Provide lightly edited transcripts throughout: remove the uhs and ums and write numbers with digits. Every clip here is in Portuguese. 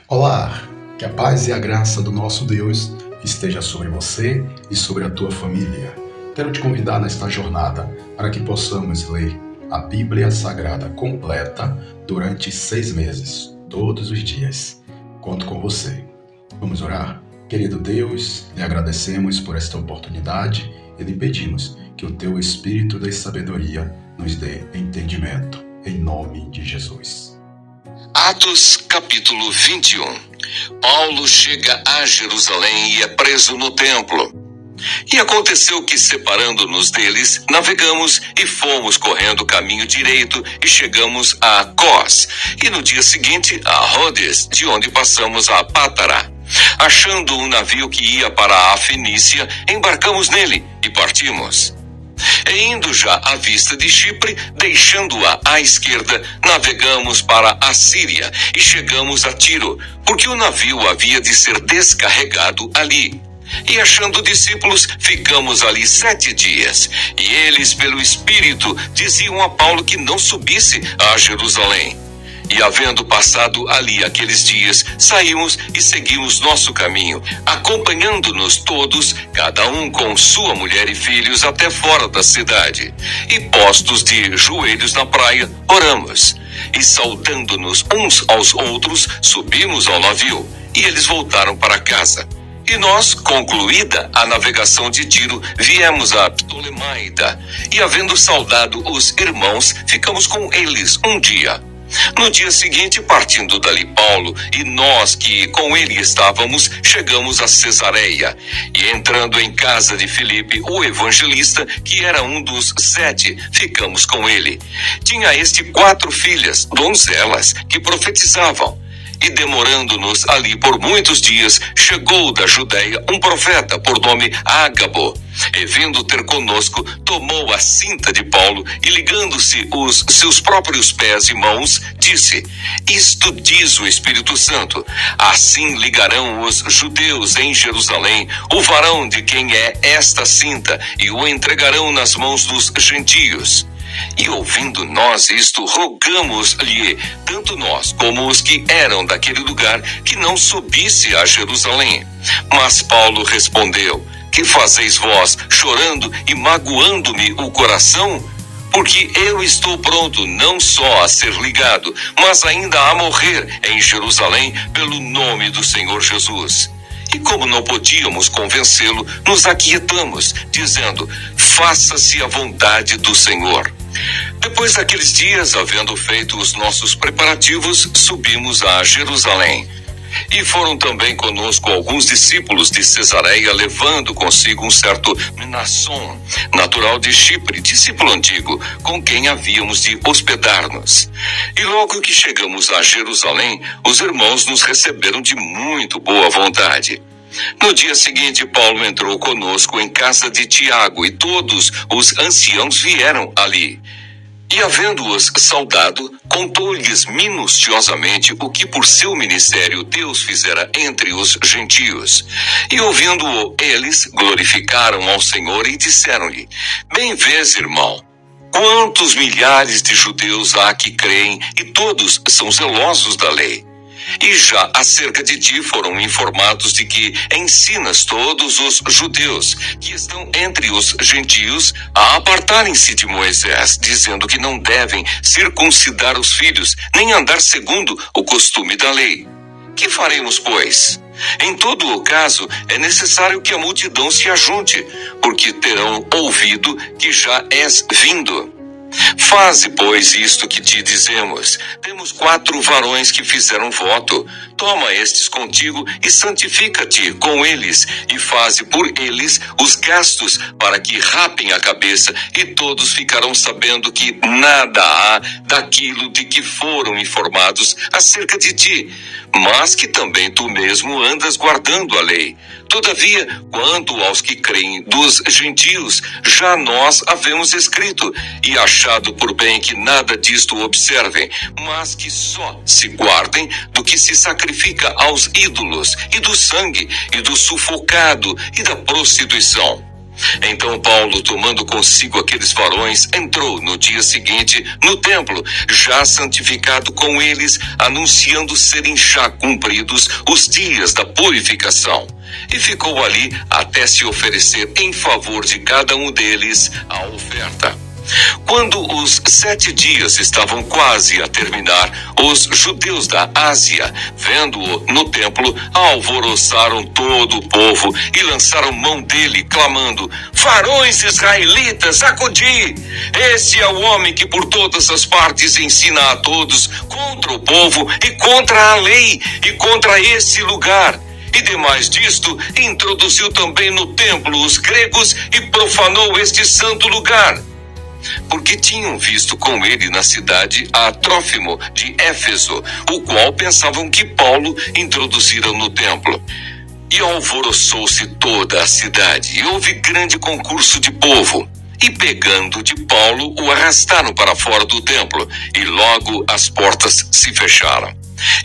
Olá, que a paz e a graça do nosso Deus esteja sobre você e sobre a tua família. Quero te convidar nesta jornada para que possamos ler a Bíblia Sagrada completa durante 6 meses, todos os dias. Conto com você. Vamos orar? Querido Deus, lhe agradecemos por esta oportunidade e lhe pedimos que o teu Espírito da sabedoria nos dê entendimento, em nome de Jesus. Atos capítulo 21. Paulo chega a Jerusalém e é preso no templo. E aconteceu que, separando-nos deles, navegamos e fomos correndo o caminho direito e chegamos a Cós, e no dia seguinte a Rhodes, de onde passamos a Pátara. Achando um navio que ia para a Fenícia, embarcamos nele e partimos. E indo já à vista de Chipre, deixando-a à esquerda, navegamos para a Síria e chegamos a Tiro, porque o navio havia de ser descarregado ali. E achando discípulos, ficamos ali 7 dias. E eles, pelo Espírito, diziam a Paulo que não subisse a Jerusalém. E havendo passado ali aqueles dias, saímos e seguimos nosso caminho, acompanhando-nos todos, cada um com sua mulher e filhos, até fora da cidade. E postos de joelhos na praia, oramos. E saudando-nos uns aos outros, subimos ao navio, e eles voltaram para casa. E nós, concluída a navegação de Tiro, viemos a Ptolemaida, e havendo saudado os irmãos, ficamos com eles um dia. No dia seguinte, partindo dali Paulo e nós que com ele estávamos, chegamos a Cesareia. E entrando em casa de Filipe, o evangelista, que era um dos 7, ficamos com ele. Tinha este 4 filhas, donzelas, que profetizavam. E demorando-nos ali por muitos dias, chegou da Judeia um profeta por nome Ágabo. E vindo ter conosco, tomou a cinta de Paulo e ligando-se os seus próprios pés e mãos, disse: Isto diz o Espírito Santo, assim ligarão os judeus em Jerusalém o varão de quem é esta cinta e o entregarão nas mãos dos gentios. E ouvindo nós isto, rogamos-lhe, tanto nós como os que eram daquele lugar, que não subisse a Jerusalém. Mas Paulo respondeu: Que fazeis vós, chorando e magoando-me o coração? Porque eu estou pronto não só a ser ligado, mas ainda a morrer em Jerusalém pelo nome do Senhor Jesus. E como não podíamos convencê-lo, nos aquietamos, dizendo: Faça-se a vontade do Senhor. Depois daqueles dias, havendo feito os nossos preparativos, subimos a Jerusalém. E foram também conosco alguns discípulos de Cesareia, levando consigo um certo Mnasson, natural de Chipre, discípulo antigo, com quem havíamos de hospedar-nos. E logo que chegamos a Jerusalém, os irmãos nos receberam de muito boa vontade. No dia seguinte, Paulo entrou conosco em casa de Tiago, e todos os anciãos vieram ali. E havendo-os saudado, contou-lhes minuciosamente o que por seu ministério Deus fizera entre os gentios. E ouvindo-o, eles glorificaram ao Senhor e disseram-lhe: Bem vês, irmão, quantos milhares de judeus há que creem, e todos são zelosos da lei. E já acerca de ti foram informados de que ensinas todos os judeus que estão entre os gentios a apartarem-se de Moisés, dizendo que não devem circuncidar os filhos, nem andar segundo o costume da lei. Que faremos, pois? Em todo o caso, é necessário que a multidão se ajunte, porque terão ouvido que já és vindo. Faze, pois, isto que te dizemos. Temos 4 varões que fizeram voto. Toma estes contigo e santifica-te com eles, e faze por eles os gastos, para que rapem a cabeça, e todos ficarão sabendo que nada há daquilo de que foram informados acerca de ti, mas que também tu mesmo andas guardando a lei. Todavia, quanto aos que creem dos gentios, já nós havemos escrito, e achado por bem que nada disto observem, mas que só se guardem do que se sacrifica aos ídolos, e do sangue, e do sufocado, e da prostituição. Então Paulo, tomando consigo aqueles varões, entrou no dia seguinte no templo, já santificado com eles, anunciando serem já cumpridos os dias da purificação. E ficou ali até se oferecer em favor de cada um deles a oferta. Quando os 7 dias estavam quase a terminar, os judeus da Ásia, vendo-o no templo, alvoroçaram todo o povo e lançaram mão dele, clamando: varões israelitas, acudi! Esse é o homem que por todas as partes ensina a todos contra o povo e contra a lei e contra esse lugar. E demais disto, introduziu também no templo os gregos e profanou este santo lugar. Porque tinham visto com ele na cidade a Trófimo de Éfeso, o qual pensavam que Paulo introduzira no templo. E alvoroçou-se toda a cidade, e houve grande concurso de povo. E pegando de Paulo, o arrastaram para fora do templo, e logo as portas se fecharam.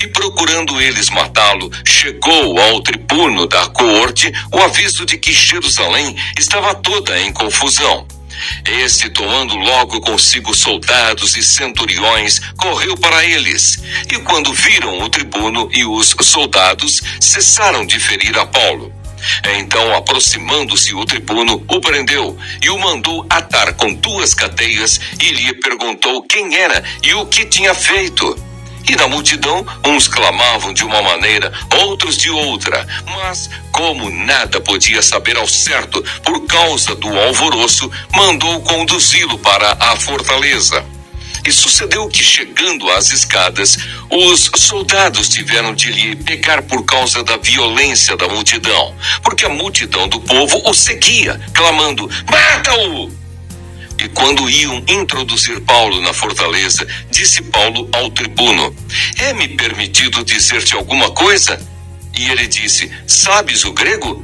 E procurando eles matá-lo, chegou ao tribuno da coorte o aviso de que Jerusalém estava toda em confusão. Este, tomando logo consigo soldados e centuriões, correu para eles. E quando viram o tribuno e os soldados, cessaram de ferir a Paulo. Então, aproximando-se o tribuno, o prendeu e o mandou atar com 2 cadeias e lhe perguntou quem era e o que tinha feito. E na multidão, uns clamavam de uma maneira, outros de outra, mas, como nada podia saber ao certo por causa do alvoroço, mandou conduzi-lo para a fortaleza. E sucedeu que, chegando às escadas, os soldados tiveram de lhe pegar por causa da violência da multidão, porque a multidão do povo o seguia, clamando: mata-o! E quando iam introduzir Paulo na fortaleza, disse Paulo ao tribuno: é-me permitido dizer-te alguma coisa? E ele disse: sabes o grego?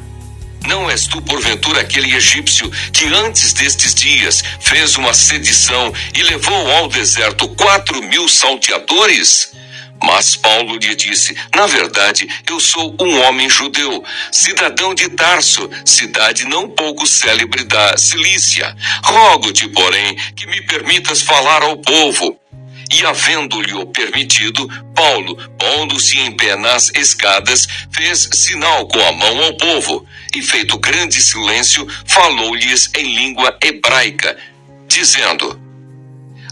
Não és tu porventura aquele egípcio que antes destes dias fez uma sedição e levou ao deserto 4.000 salteadores? Mas Paulo lhe disse: na verdade, eu sou um homem judeu, cidadão de Tarso, cidade não pouco célebre da Cilícia. Rogo-te, porém, que me permitas falar ao povo. E havendo-lhe o permitido, Paulo, pondo-se em pé nas escadas, fez sinal com a mão ao povo. E feito grande silêncio, falou-lhes em língua hebraica, dizendo: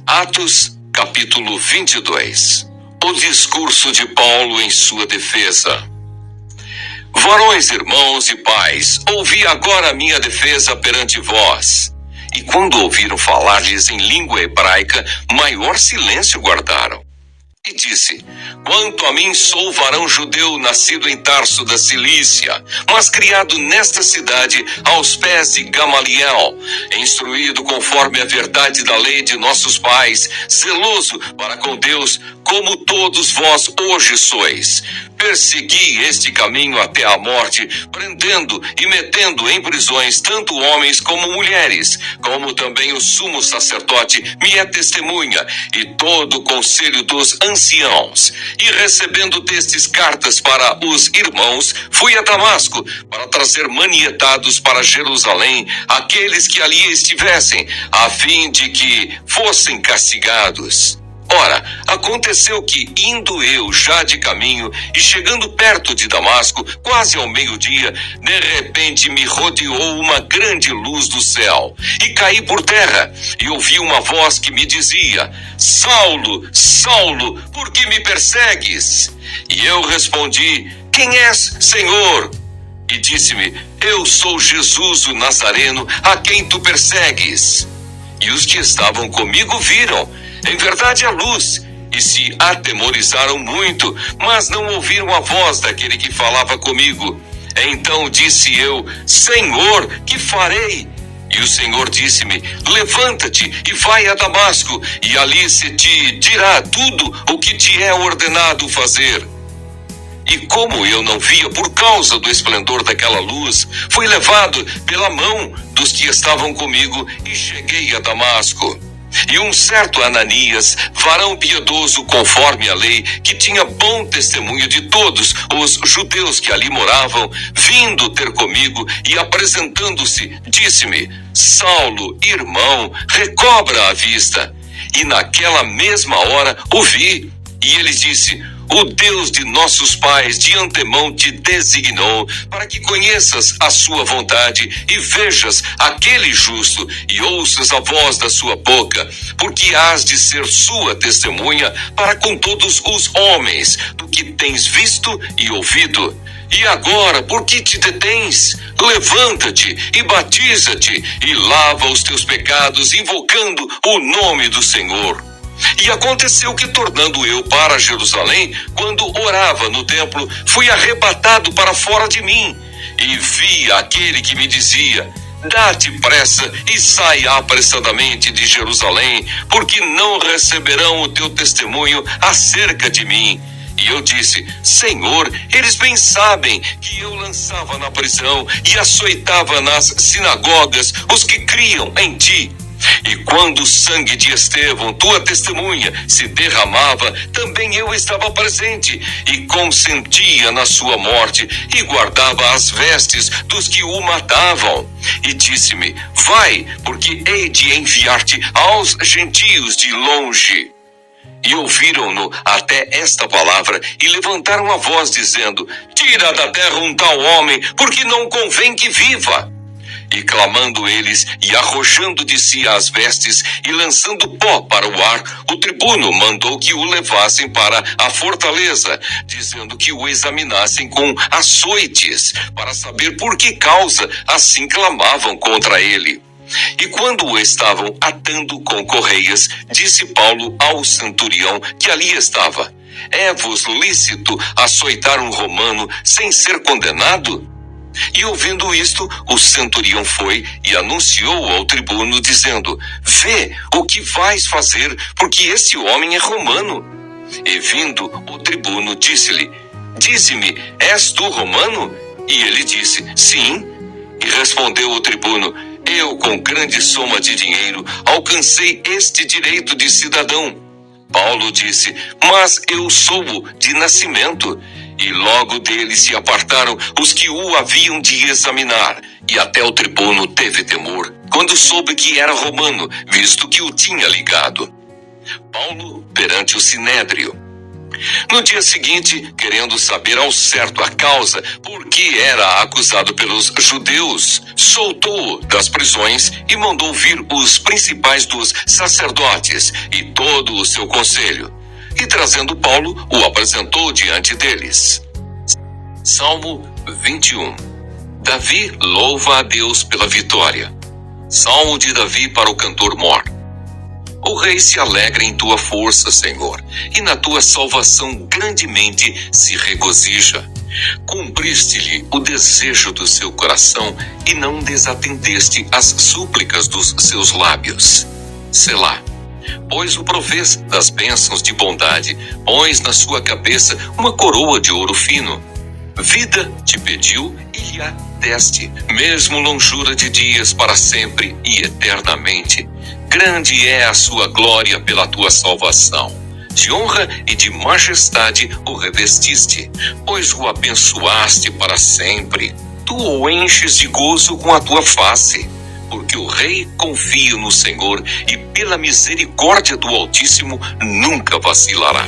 Atos, capítulo 22. O discurso de Paulo em sua defesa. Varões, irmãos e pais, ouvi agora a minha defesa perante vós. E quando ouviram falar-lhes em língua hebraica, maior silêncio guardaram. E disse: quanto a mim, sou varão judeu, nascido em Tarso da Cilícia, mas criado nesta cidade aos pés de Gamaliel, instruído conforme a verdade da lei de nossos pais, zeloso para com Deus, como todos vós hoje sois. Persegui este caminho até a morte, prendendo e metendo em prisões tanto homens como mulheres, como também o sumo sacerdote me é testemunha, e todo o conselho dos anciãos. E recebendo destes cartas para os irmãos, fui a Damasco, para trazer manietados para Jerusalém aqueles que ali estivessem, a fim de que fossem castigados. Ora, aconteceu que, indo eu já de caminho e chegando perto de Damasco, quase ao meio-dia, de repente me rodeou uma grande luz do céu, e caí por terra, e ouvi uma voz que me dizia: Saulo, Saulo, por que me persegues? E eu respondi: quem és, Senhor? E disse-me: eu sou Jesus o Nazareno, a quem tu persegues. E os que estavam comigo viram, em verdade, a luz, e se atemorizaram muito, mas não ouviram a voz daquele que falava comigo. Então disse eu: Senhor, que farei? E o Senhor disse-me: levanta-te e vai a Damasco, e ali se te dirá tudo o que te é ordenado fazer. E como eu não via por causa do esplendor daquela luz, fui levado pela mão dos que estavam comigo e cheguei a Damasco. E um certo Ananias, varão piedoso conforme a lei, que tinha bom testemunho de todos os judeus que ali moravam, vindo ter comigo e apresentando-se, disse-me: Saulo, irmão, recobra a vista. E naquela mesma hora o vi. E ele disse: o Deus de nossos pais de antemão te designou para que conheças a sua vontade e vejas aquele justo e ouças a voz da sua boca, porque hás de ser sua testemunha para com todos os homens do que tens visto e ouvido. E agora, por que te detens? Levanta-te e batiza-te e lava os teus pecados, invocando o nome do Senhor. E aconteceu que, tornando eu para Jerusalém, quando orava no templo, fui arrebatado para fora de mim, e vi aquele que me dizia: dá-te pressa e sai apressadamente de Jerusalém, porque não receberão o teu testemunho acerca de mim. E eu disse: Senhor, eles bem sabem que eu lançava na prisão e açoitava nas sinagogas os que criam em ti. E quando o sangue de Estevão, tua testemunha, se derramava, também eu estava presente e consentia na sua morte e guardava as vestes dos que o matavam. E disse-me: vai, porque hei de enviar-te aos gentios de longe. E ouviram-no até esta palavra e levantaram a voz dizendo: tira da terra um tal homem, porque não convém que viva. E clamando eles e arrojando de si as vestes e lançando pó para o ar, o tribuno mandou que o levassem para a fortaleza, dizendo que o examinassem com açoites, para saber por que causa assim clamavam contra ele. E quando o estavam atando com correias, disse Paulo ao centurião que ali estava: é-vos lícito açoitar um romano sem ser condenado? E ouvindo isto, o centurião foi e anunciou ao tribuno, dizendo: vê o que vais fazer, porque esse homem é romano. E vindo o tribuno, disse-lhe: dize-me, és tu romano? E ele disse: sim. E respondeu o tribuno: eu, com grande soma de dinheiro, alcancei este direito de cidadão. Paulo disse: mas eu sou de nascimento. E logo dele se apartaram os que o haviam de examinar, e até o tribuno teve temor, quando soube que era romano, visto que o tinha ligado. Paulo perante o sinédrio. No dia seguinte, querendo saber ao certo a causa por que era acusado pelos judeus, soltou-o das prisões e mandou vir os principais dos sacerdotes e todo o seu conselho. E trazendo Paulo, o apresentou diante deles. Salmo 21. Davi louva a Deus pela vitória. Salmo de Davi para o cantor mor. O rei se alegra em tua força, Senhor, e na tua salvação grandemente se regozija. Cumpriste-lhe o desejo do seu coração e não desatendeste as súplicas dos seus lábios. Selá. Pois o provês das bênçãos de bondade, pões na sua cabeça uma coroa de ouro fino. Vida te pediu e lhe a deste, mesmo longura de dias para sempre e eternamente. Grande é a sua glória pela tua salvação. De honra e de majestade o revestiste, pois o abençoaste para sempre. Tu o enches de gozo com a tua face. Porque o rei confia no Senhor e pela misericórdia do Altíssimo nunca vacilará.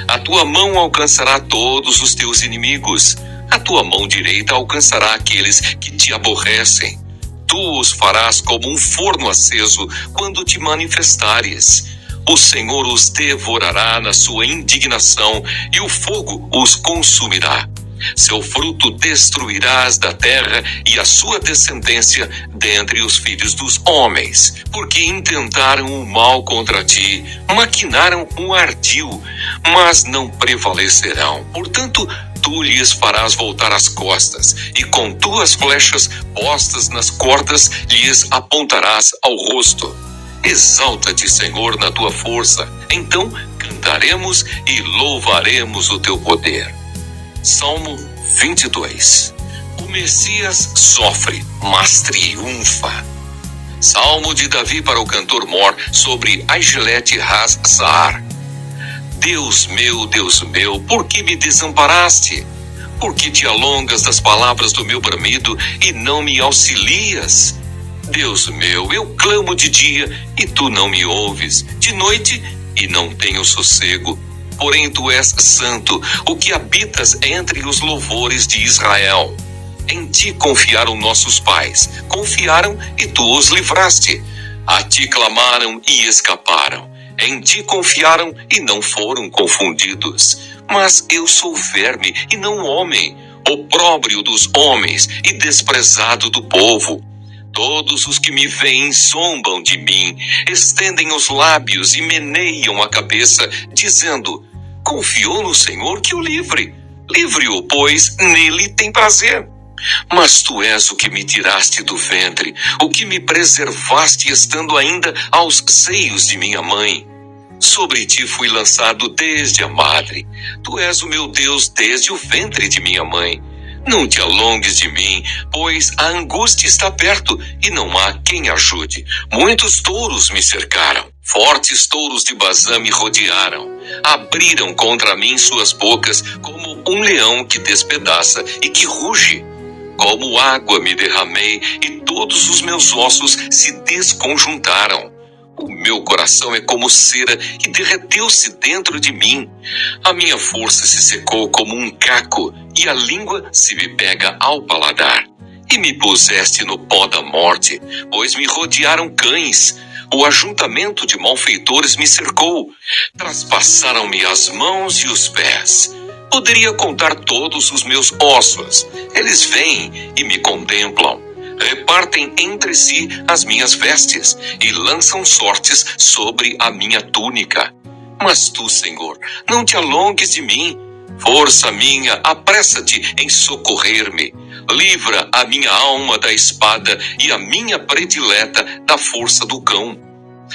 A tua mão alcançará todos os teus inimigos. A tua mão direita alcançará aqueles que te aborrecem. Tu os farás como um forno aceso quando te manifestares. O Senhor os devorará na sua indignação e o fogo os consumirá. Seu fruto destruirás da terra e a sua descendência dentre os filhos dos homens, porque intentaram o mal contra ti, maquinaram um ardil, mas não prevalecerão. Portanto, tu lhes farás voltar as costas, e com tuas flechas postas nas cordas lhes apontarás ao rosto. Exalta-te, Senhor, na tua força, então cantaremos e louvaremos o teu poder. Salmo 22. O Messias sofre, mas triunfa. Salmo de Davi para o cantor mor sobre Aigelet Ras-Saar. Deus meu, por que me desamparaste? Por que te alongas das palavras do meu bramido e não me auxilias? Deus meu, eu clamo de dia e tu não me ouves, de noite e não tenho sossego. Porém tu és santo, o que habitas entre os louvores de Israel. Em ti confiaram nossos pais, confiaram e tu os livraste. A ti clamaram e escaparam. Em ti confiaram e não foram confundidos. Mas eu sou verme e não homem, opróbrio dos homens e desprezado do povo. Todos os que me veem zombam de mim, estendem os lábios e meneiam a cabeça, dizendo: confiou no Senhor que o livre. Livre-o, pois nele tem prazer. Mas tu és o que me tiraste do ventre, o que me preservaste estando ainda aos seios de minha mãe. Sobre ti fui lançado desde a madre. Tu és o meu Deus desde o ventre de minha mãe. Não te alongues de mim, pois a angústia está perto e não há quem ajude. Muitos touros me cercaram, fortes touros de Bazã me rodearam. Abriram contra mim suas bocas como um leão que despedaça e que ruge. Como água me derramei e todos os meus ossos se desconjuntaram. O meu coração é como cera e derreteu-se dentro de mim. A minha força se secou como um caco e a língua se me pega ao paladar. E me puseste no pó da morte, pois me rodearam cães. O ajuntamento de malfeitores me cercou. Traspassaram-me as mãos e os pés. Poderia contar todos os meus ossos. Eles vêm e me contemplam. Repartem entre si as minhas vestes e lançam sortes sobre a minha túnica. Mas tu, Senhor, não te alongues de mim. Força minha, apressa-te em socorrer-me. Livra a minha alma da espada e a minha predileta da força do cão.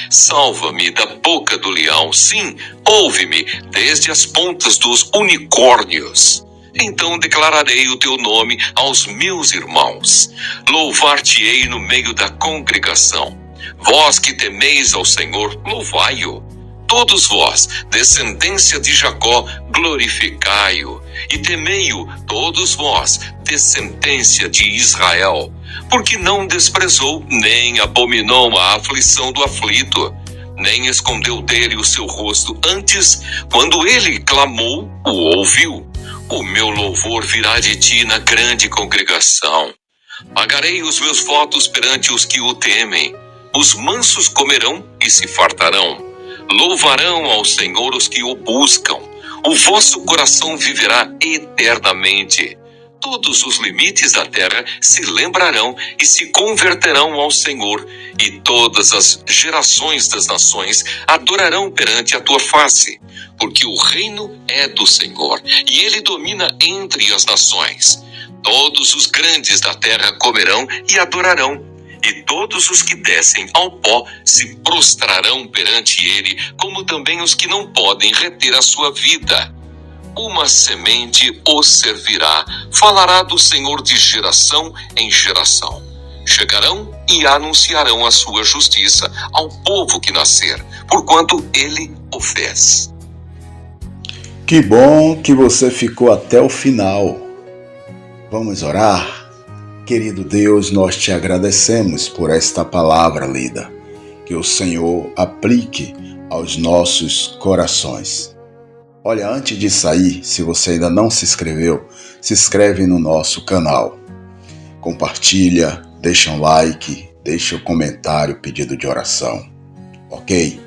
Salva-me da boca do leão, sim, ouve-me desde as pontas dos unicórnios. Então declararei o teu nome aos meus irmãos. Louvar-te-ei no meio da congregação. Vós que temeis ao Senhor, louvai-o. Todos vós, descendência de Jacó, glorificai-o. E temei-o, todos vós, descendência de Israel. Porque não desprezou, nem abominou a aflição do aflito, nem escondeu dele o seu rosto. Antes, quando ele clamou, o ouviu. O meu louvor virá de ti na grande congregação. Pagarei os meus votos perante os que o temem. Os mansos comerão e se fartarão. Louvarão ao Senhor os que o buscam. O vosso coração viverá eternamente. Todos os limites da terra se lembrarão e se converterão ao Senhor, e todas as gerações das nações adorarão perante a tua face, porque o reino é do Senhor, e ele domina entre as nações. Todos os grandes da terra comerão e adorarão, e todos os que descem ao pó se prostrarão perante ele, como também os que não podem reter a sua vida. Uma semente os servirá, falará do Senhor de geração em geração. Chegarão e anunciarão a sua justiça ao povo que nascer, porquanto ele o fez. Que bom que você ficou até o final. Vamos orar? Querido Deus, nós te agradecemos por esta palavra lida. Que o Senhor aplique aos nossos corações. Olha, antes de sair, se você ainda não se inscreveu, se inscreve no nosso canal. Compartilha, deixa um like, deixa um comentário, pedido de oração. Ok?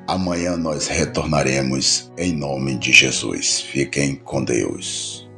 Amanhã nós retornaremos em nome de Jesus. Fiquem com Deus.